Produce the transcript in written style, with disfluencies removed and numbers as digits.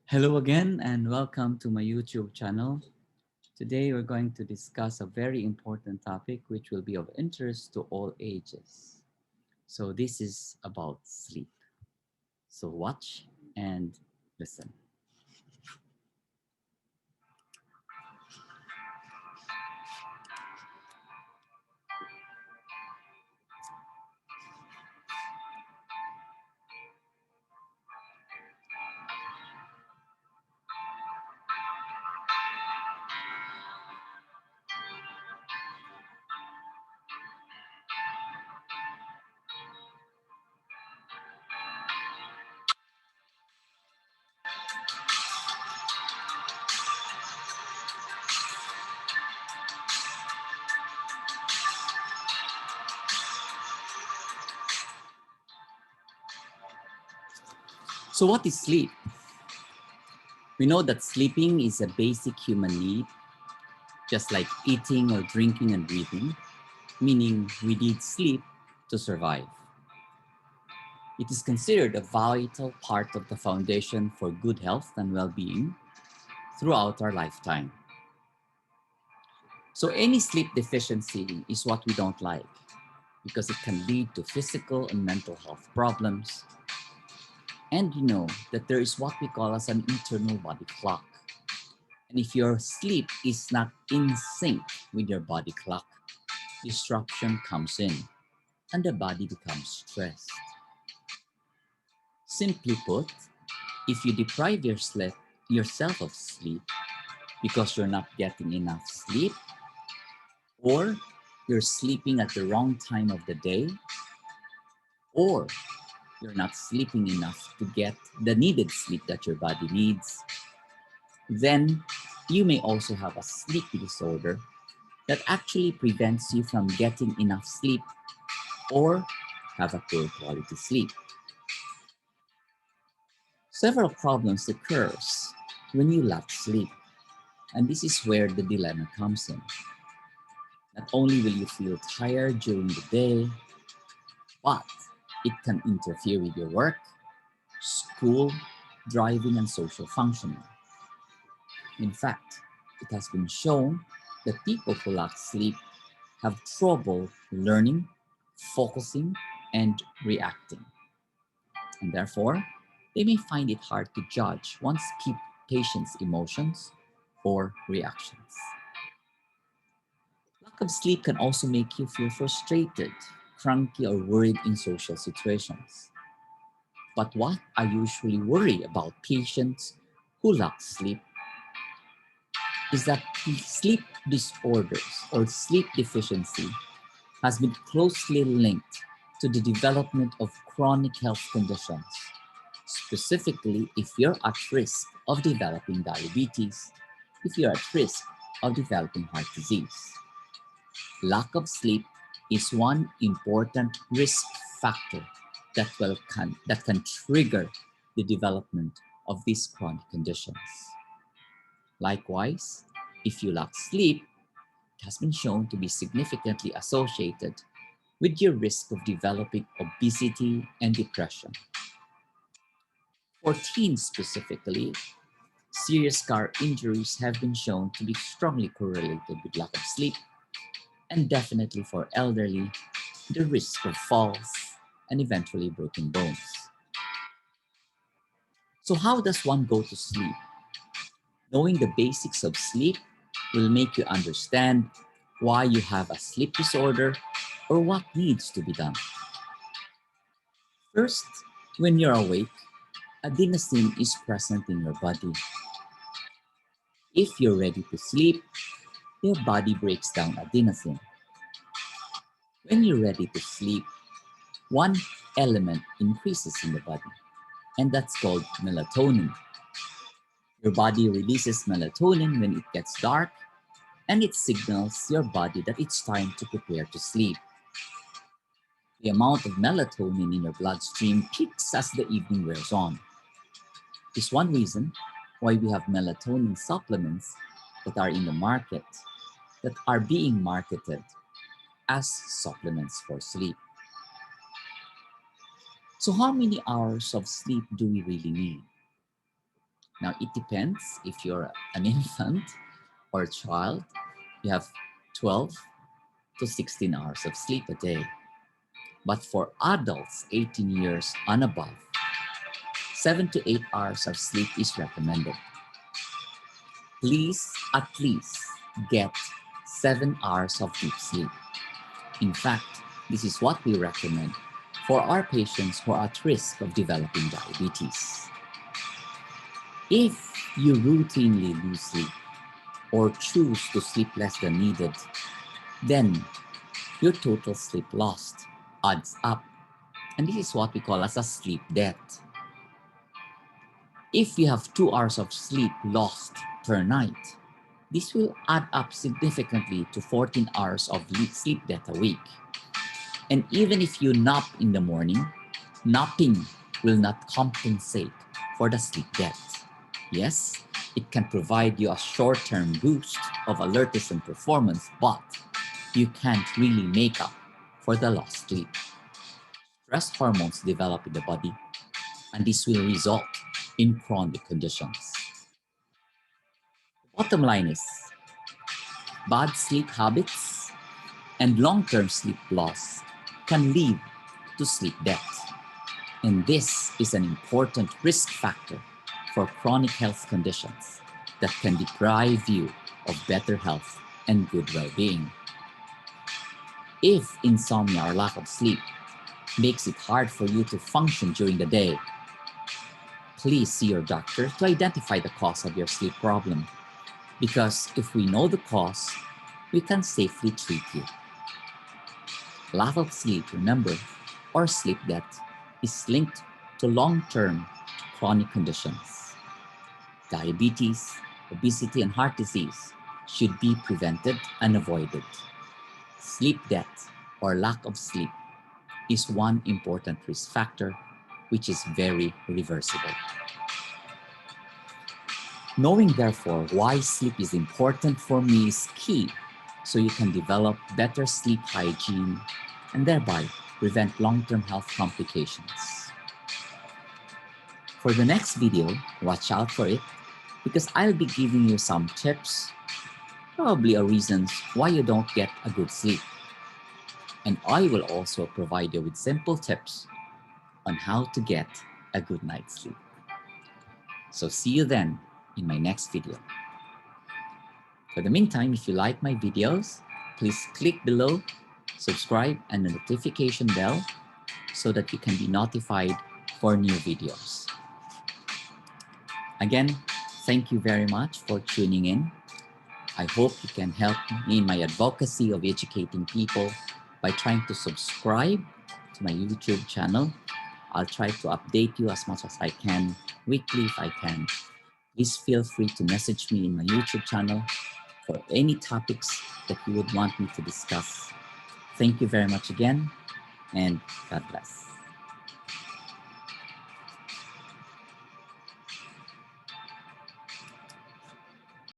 Hello again and welcome to my YouTube channel. Today we're going to discuss a very important topic which will be of interest to all ages. So this is about sleep. So watch and listen. So what is sleep? We know that sleeping is a basic human need, just like eating or drinking and breathing, meaning we need sleep to survive. It is considered a vital part of the foundation for good health and well-being throughout our lifetime. So any sleep deficiency is what we don't like because it can lead to physical and mental health problems. And you know that there is what we call as an internal body clock. And if your sleep is not in sync with your body clock, disruption comes in and the body becomes stressed. Simply put, if you deprive yourself of sleep because you're not getting enough sleep, or you're sleeping at the wrong time of the day, or you're not sleeping enough to get the needed sleep that your body needs, then you may also have a sleep disorder that actually prevents you from getting enough sleep or have a poor quality sleep. Several problems occurs when you lack sleep, and this is where the dilemma comes in. Not only will you feel tired during the day, but it can interfere with your work, school, driving, and social functioning. In fact, it has been shown that people who lack sleep have trouble learning, focusing, and reacting. And therefore, they may find it hard to judge one's patient's emotions or reactions. Lack of sleep can also make you feel frustrated, cranky, or worried in social situations. But what I usually worry about patients who lack sleep is that sleep disorders or sleep deficiency has been closely linked to the development of chronic health conditions, specifically if you're at risk of developing diabetes, if you're at risk of developing heart disease. Lack of sleep is one important risk factor that can trigger the development of these chronic conditions. Likewise, if you lack sleep, it has been shown to be significantly associated with your risk of developing obesity and depression. For teens specifically, serious car injuries have been shown to be strongly correlated with lack of sleep, and definitely for elderly, the risk of falls and eventually broken bones. So how does one go to sleep? Knowing the basics of sleep will make you understand why you have a sleep disorder or what needs to be done. First, when you're awake, adenosine is present in your body. If you're ready to sleep, your body breaks down adenosine. When you're ready to sleep, one element increases in the body, and that's called melatonin. Your body releases melatonin when it gets dark, and it signals your body that it's time to prepare to sleep. The amount of melatonin in your bloodstream peaks as the evening wears on. This is one reason why we have melatonin supplements that are in the market that are being marketed as supplements for sleep. So how many hours of sleep do we really need? Now, it depends if you're an infant or a child, you have 12 to 16 hours of sleep a day. But for adults 18 years and above, 7 to 8 hours of sleep is recommended. Please at least get 7 hours of deep sleep. In fact, this is what we recommend for our patients who are at risk of developing diabetes. If you routinely lose sleep or choose to sleep less than needed, then your total sleep lost adds up. And this is what we call as a sleep debt. If you have 2 hours of sleep lost per night, this will add up significantly to 14 hours of sleep debt a week. And even if you nap in the morning, napping will not compensate for the sleep debt. Yes, it can provide you a short-term boost of alertness and performance, but you can't really make up for the lost sleep. Stress hormones develop in the body, and this will result in chronic conditions. Bottom line is, bad sleep habits and long-term sleep loss can lead to sleep debt. And this is an important risk factor for chronic health conditions that can deprive you of better health and good well-being. If insomnia or lack of sleep makes it hard for you to function during the day, please see your doctor to identify the cause of your sleep problem. Because if we know the cause, we can safely treat you. Lack of sleep, remember, or sleep debt is linked to long-term chronic conditions. Diabetes, obesity, and heart disease should be prevented and avoided. Sleep debt or lack of sleep is one important risk factor which is very reversible. Knowing, therefore, why sleep is important for me is key so you can develop better sleep hygiene and thereby prevent long-term health complications. For the next video, watch out for it because I'll be giving you some tips, probably reasons why you don't get a good sleep. And I will also provide you with simple tips on how to get a good night's sleep. So see you then in my next video. For the meantime, if you like my videos, please click below, subscribe, and the notification bell so that you can be notified for new videos. Again, thank you very much for tuning in. I hope you can help me in my advocacy of educating people by trying to subscribe to my YouTube channel. I'll try to update you as much as I can, weekly if I can. Please feel free to message me in my YouTube channel for any topics that you would want me to discuss. Thank you very much again, and God bless.